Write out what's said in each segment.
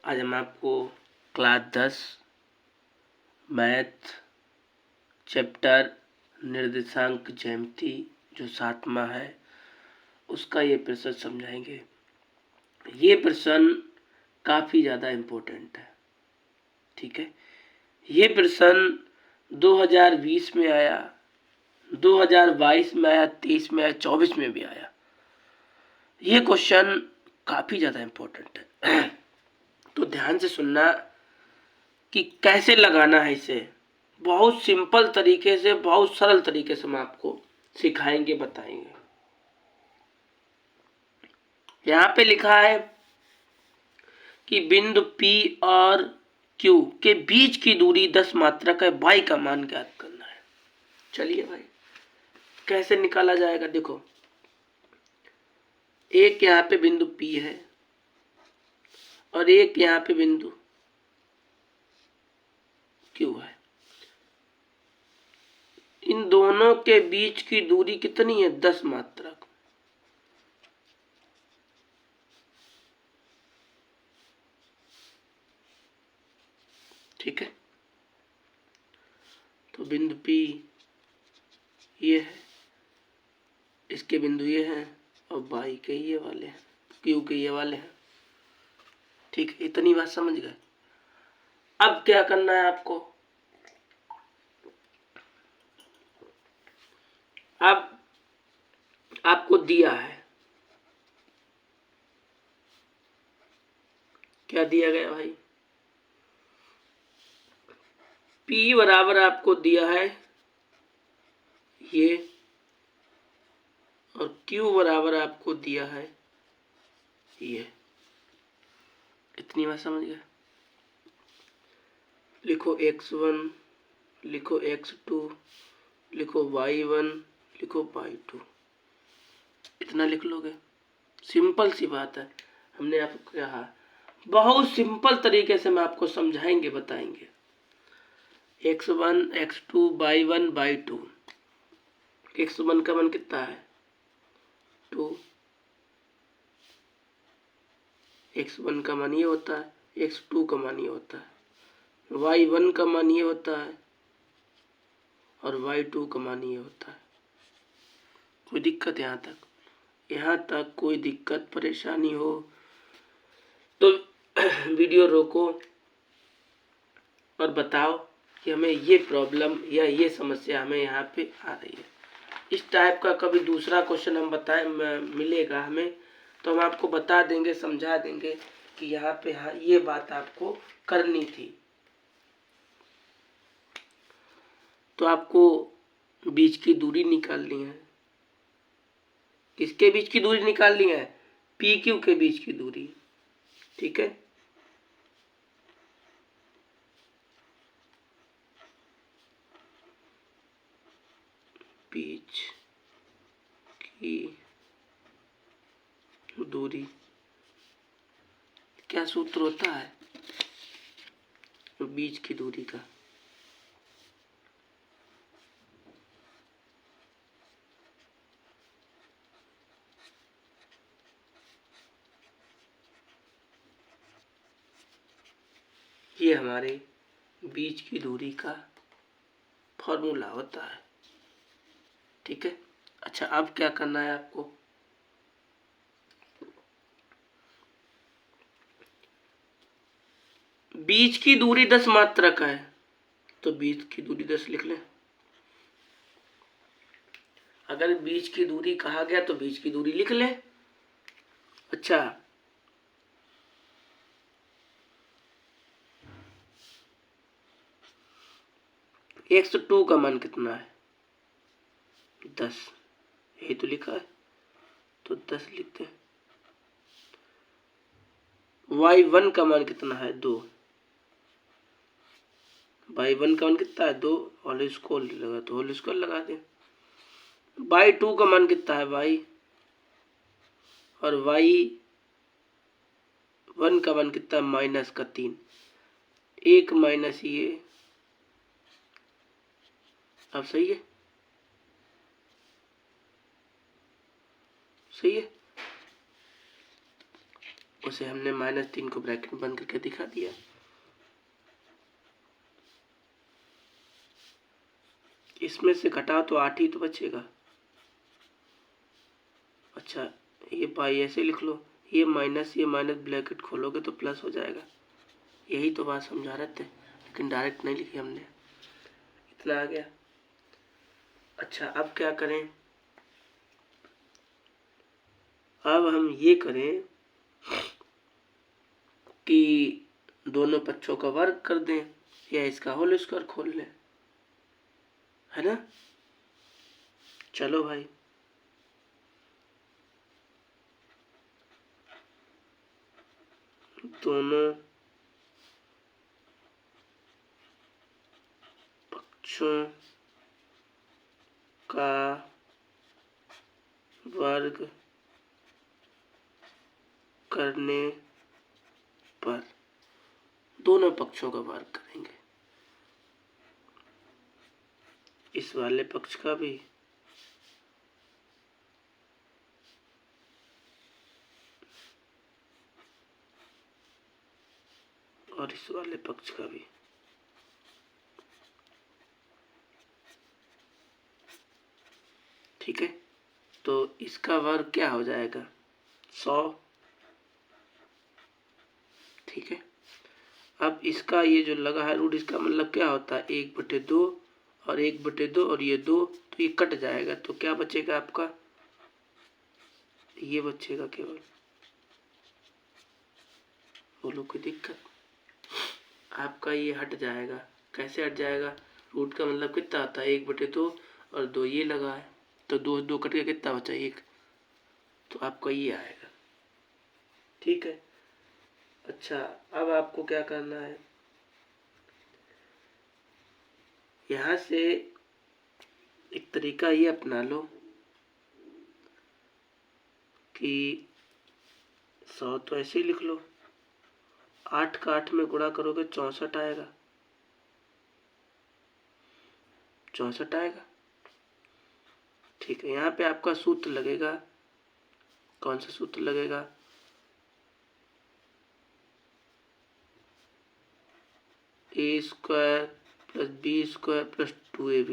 आज हम आपको क्लास 10 मैथ चैप्टर निर्देशांक ज्यामिति जो 7वां है उसका ये प्रश्न समझाएंगे। ये प्रश्न काफ़ी ज़्यादा इम्पोर्टेंट है। ठीक है, ये प्रश्न 2020 में आया, 2022 में आया, 23 में आया, 24 में भी आया। ये क्वेश्चन काफ़ी ज़्यादा इम्पोर्टेंट है। तो ध्यान से सुनना कि कैसे लगाना है इसे। बहुत सिंपल तरीके से, बहुत सरल तरीके से हम आपको सिखाएंगे, बताएंगे। यहाँ पे लिखा है कि बिंदु P और Q के बीच की दूरी 10 मात्रक है, y का मान ज्ञात करना है। चलिए भाई, कैसे निकाला जाएगा। देखो, एक यहाँ पे बिंदु P है और एक यहाँ पे बिंदु Q है। इन दोनों के बीच की दूरी कितनी है? 10 मात्रक। ठीक है, तो बिंदु P ये है, इसके बिंदु ये हैं और y के ये वाले हैं, Q के ये वाले हैं। ठीक है, इतनी बात समझ गए। अब क्या करना है आपको? अब आपको दिया है, क्या दिया गया भाई? P बराबर आपको दिया है ये, और Q बराबर आपको दिया है ये। इतनी बात समझ गए। लिखो x1, लिखो x2, लिखो y1, लिखो y2। इतना लिख लोगे, सिंपल सी बात है। हमने आपको कहा बहुत सिंपल तरीके से हम आपको समझाएंगे, बताएंगे। x1, x2, y1, y2। x1 का मान कितना है? 2। x1 का मान ये होता है, x2 का मान ये होता है, y1 का मान ये होता है और y2 का मान ये होता है। कोई दिक्कत यहाँ तक? यहाँ तक कोई दिक्कत परेशानी हो तो वीडियो रोको और बताओ कि हमें ये प्रॉब्लम या ये समस्या हमें यहाँ पे आ रही है। इस टाइप का कभी दूसरा क्वेश्चन हम बताएं मिलेगा हमें, तो हम आपको बता देंगे, समझा देंगे कि यहाँ पे हाँ ये बात आपको करनी थी। तो आपको बीच की दूरी निकालनी है। किसके बीच की दूरी निकालनी है? पी क्यू के बीच की दूरी। ठीक है, बीच की दूरी। क्या सूत्र होता है बीच की दूरी का? ये हमारे बीच की दूरी का फॉर्मूला होता है। ठीक है, अच्छा अब क्या करना है आपको? बीच की दूरी 10 मात्रक है, तो बीच की दूरी 10 लिख लें। अगर बीच की दूरी कहा गया तो बीच की दूरी लिख लें। अच्छा, x2 का मान कितना है? 10। यही तो लिखा है, तो 10 लिखते हैं। y1 का मान कितना है? 2। y1 का मान कितना है? 2। होल स्क्वायर लगा तो होल स्क्वायर लगा दें। y2 का मान कितना है y, और y1 का मान कितना है? -3। 1 माइनस ये। अब सही है, सही है। उसे हमने -3 को ब्रैकेट में बंद करके दिखा दिया। इसमें से घटाओ तो 8 ही तो बचेगा। अच्छा, ये पाई ऐसे लिख लो, ये माइनस ब्रैकेट खोलोगे तो प्लस हो जाएगा। यही तो बात समझा रहे थे, लेकिन डायरेक्ट नहीं लिखी हमने। इतना आ गया। अच्छा, अब क्या करें? अब हम ये करें कि दोनों पक्षों का वर्ग कर दें या इसका होल स्क्वायर खोल लें, है ना? चलो भाई, दोनों पक्षों का वर्ग करने पर दोनों पक्षों का वर्ग करेंगे, इस वाले पक्ष का भी और इस वाले पक्ष का भी। ठीक है, तो इसका वर्ग क्या हो जाएगा? 100। ठीक है, अब इसका ये जो लगा है रूट, इसका मतलब क्या होता है? 1/2 और 1/2 और ये 2, तो ये कट जाएगा, तो क्या बचेगा आपका? ये बचेगा केवल। बोलो कोई दिक्कत? आपका ये हट जाएगा। कैसे हट जाएगा? रूट का मतलब कितना आता है? 1/2 और 2 ये लगा है, तो 2 कट के कितना बचा? 1। तो आपका ये आएगा। ठीक है। अच्छा, अब आपको क्या करना है? यहाँ से एक तरीका ये अपना लो कि 100 तो ऐसे ही लिख लो, 8 का 8 में गुणा करोगे 64 आएगा। 64 आएगा। ठीक है, यहाँ पे आपका सूत्र लगेगा। कौन सा सूत्र लगेगा? a² + b² + 2ab,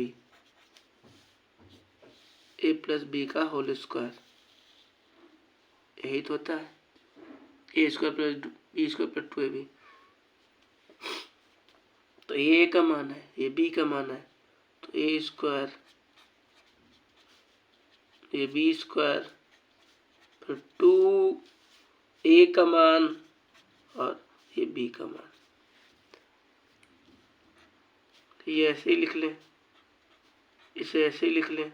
a + b का होल स्क्वायर, यही तो होता है। a² + b² + 2ab। तो ये a का मान है, ये b का मान है, तो a² ये b² फिर 2a का मान और ये b का मान। ये ऐसे ही लिख लें, इसे ऐसे ही लिख लें,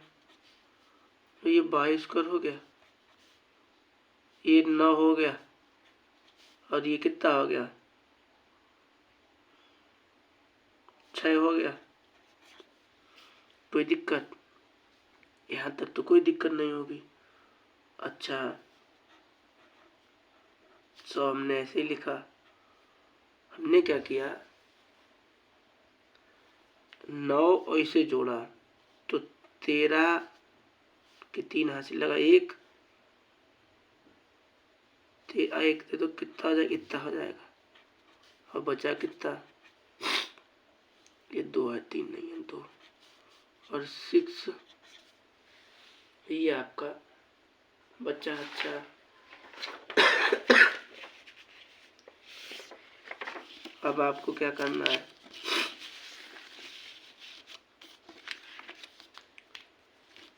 तो ये 22² हो गया, ये 9 हो गया और ये कितना हो गया? 6 हो गया। कोई दिक्कत? यहाँ तक तो कोई दिक्कत नहीं होगी। अच्छा, 100 हमने ऐसे ही लिखा। हमने क्या किया? 9 और इसे जोड़ा तो 13 के 3 हासिल लगा, 1 दे तो कितना हो जाएगा? इतना हो जाएगा। और बचा कितना? ये 2 है, 3 नहीं है, 2 और 6, ये आपका बचा। अच्छा, अब आपको क्या करना है?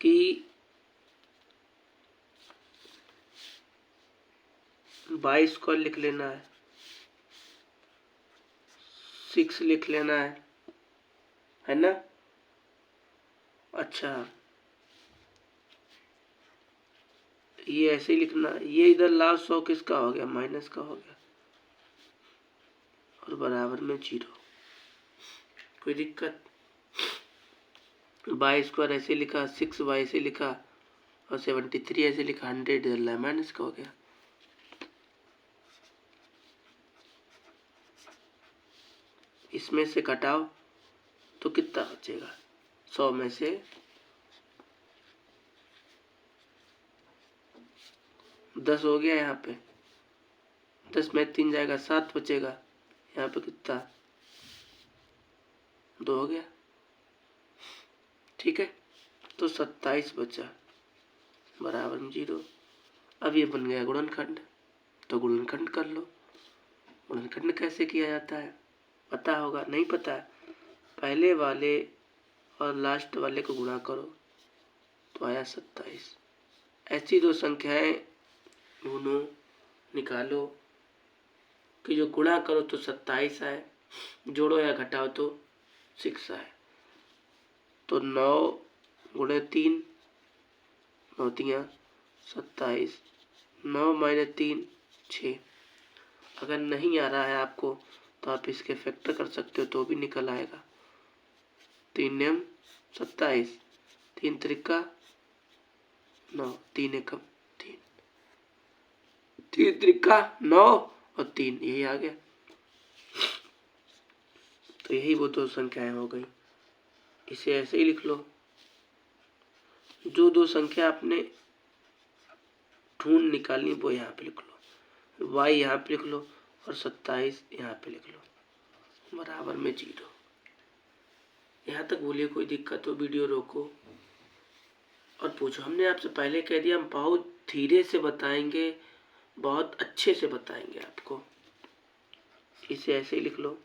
कि 22 को लिख लेना है, 6 लिख लेना है ना? अच्छा, ये ऐसे ही लिखना। ये इधर लास्ट 100 किसका हो गया? माइनस का हो गया और बराबर में 0। कोई दिक्कत? 22² ऐसे लिखा, 6y ऐसे लिखा और 73 ऐसे लिखा, 100 इधर माइनस का हो गया। इसमें से घटाओ तो कितना बचेगा? 100 में से 10 हो गया यहाँ पे, 10 में 3 जाएगा 7 बचेगा। यहाँ पे कितना 2 हो गया। ठीक है, तो 27 बचा बराबर में 0। अब ये बन गया गुणनखंड, तो गुणनखंड कर लो। गुणनखंड कैसे किया जाता है पता होगा, नहीं पता है? पहले वाले और लास्ट वाले को गुणा करो तो आया 27। ऐसी दो संख्याएं ढूंढो, निकालो कि जो गुणा करो तो 27 आए, जोड़ो या घटाओ तो 6 आए। तो 9 गुणे 3 9 तियां 27, 9 माइनस 3 6। अगर नहीं आ रहा है आपको तो आप इसके फैक्टर कर सकते हो तो भी निकल आएगा। 3 नियम 27, 3 त्रिका 9, 3 एकम 3, 3 त्रिका 9 और 3, यही आ गया। तो यही वो दो संख्याएं हो गई। इसे ऐसे ही लिख लो। जो दो संख्या आपने ढूंढ निकालनी वो यहाँ पे लिख लो, y यहाँ पे लिख लो और 27 यहाँ पे लिख लो बराबर में 0। यहाँ तक बोलिए कोई दिक्कत हो वीडियो रोको और पूछो। हमने आपसे पहले कह दिया हम बहुत धीरे से बताएंगे, बहुत अच्छे से बताएंगे आपको। इसे ऐसे ही लिख लो।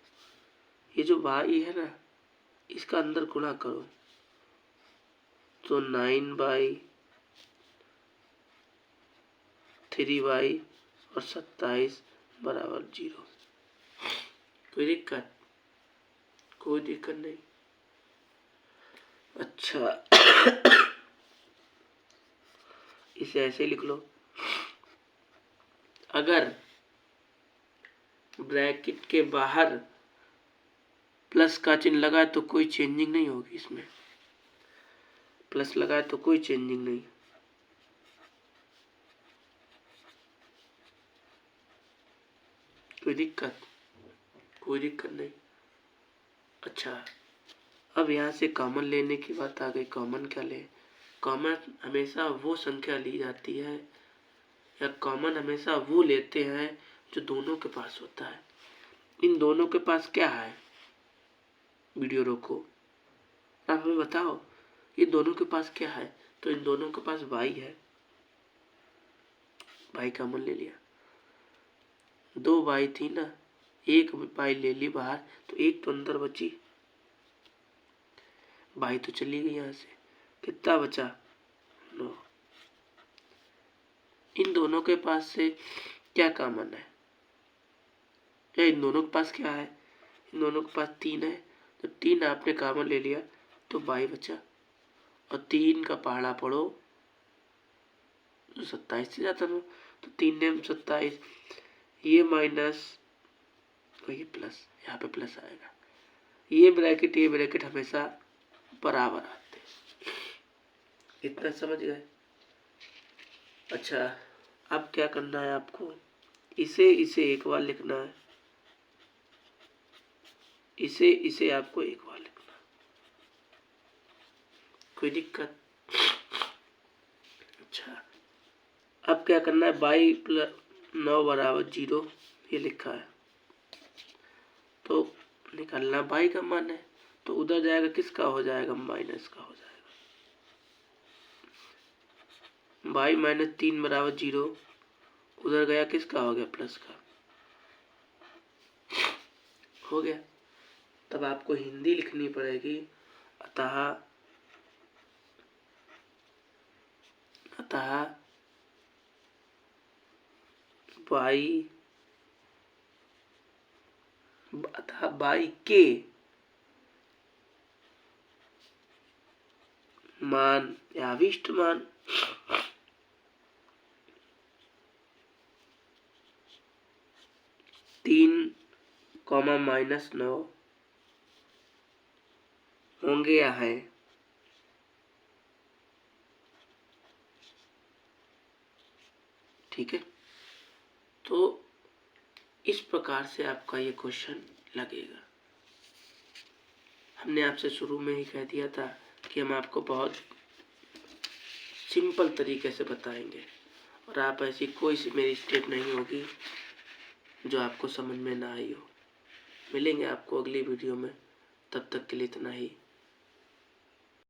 ये जो y है ना, इसका अंदर गुणा करो तो 9/3y और 27 बराबर 0। कोई दिक्कत? कोई दिक्कत नहीं। अच्छा इसे ऐसे लिख लो। अगर ब्रैकेट के बाहर प्लस का चिन्ह लगा तो कोई चेंजिंग नहीं होगी इसमें। प्लस लगाए तो कोई चेंजिंग नहीं। कोई दिक्कत? कोई दिक्कत नहीं। अच्छा, अब यहाँ से कॉमन लेने की बात आ गई। कॉमन क्या ले? कॉमन हमेशा वो संख्या ली जाती है या कॉमन हमेशा वो लेते हैं जो दोनों के पास होता है। इन दोनों के पास क्या है? वीडियो रोको, आप हमें बताओ ये दोनों के पास क्या है? तो इन दोनों के पास y है, y कॉमन ले लिया। 2 y थी ना, एक y ले ली बाहर तो एक तो अंदर बची, y तो चली गई यहाँ से। कितना बचा? 9। इन दोनों के पास से क्या कॉमन है? या इन दोनों के पास क्या है? इन दोनों के पास 3 है, तो 3 आपने कॉमन ले लिया तो y बचा। और 3 का पहाड़ा पढ़ो तो 27 से जाता ना, तो 3 ने 27, ये माइनस और ये प्लस, यहाँ पे प्लस आएगा। ये ब्रैकेट हमेशा बराबर आते हैं। इतना समझ गए? अच्छा, अब क्या करना है आपको? इसे एक बार लिखना है, इसे आपको एक बार लिखना। कोई दिक्कत? अच्छा, अब क्या करना है? y प्लस 9 बराबर 0 ये लिखा है, तो निकालना y का मान है। तो उधर जाएगा किसका हो जाएगा? माइनस का हो जाएगा। y माइनस 3 बराबर 0, उधर गया किसका हो गया? प्लस का हो गया। तब आपको हिंदी लिखनी पड़ेगी। अतः y के मान या अभिष्ट मान -9 होंगे या है? ठीक है, तो इस प्रकार से आपका ये क्वेश्चन लगेगा। हमने आपसे शुरू में ही कह दिया था कि हम आपको बहुत सिंपल तरीके से बताएंगे और आप ऐसी कोई सी मेरी स्टेप नहीं होगी जो आपको समझ में ना आई हो। मिलेंगे आपको अगली वीडियो में, तब तक के लिए इतना ही।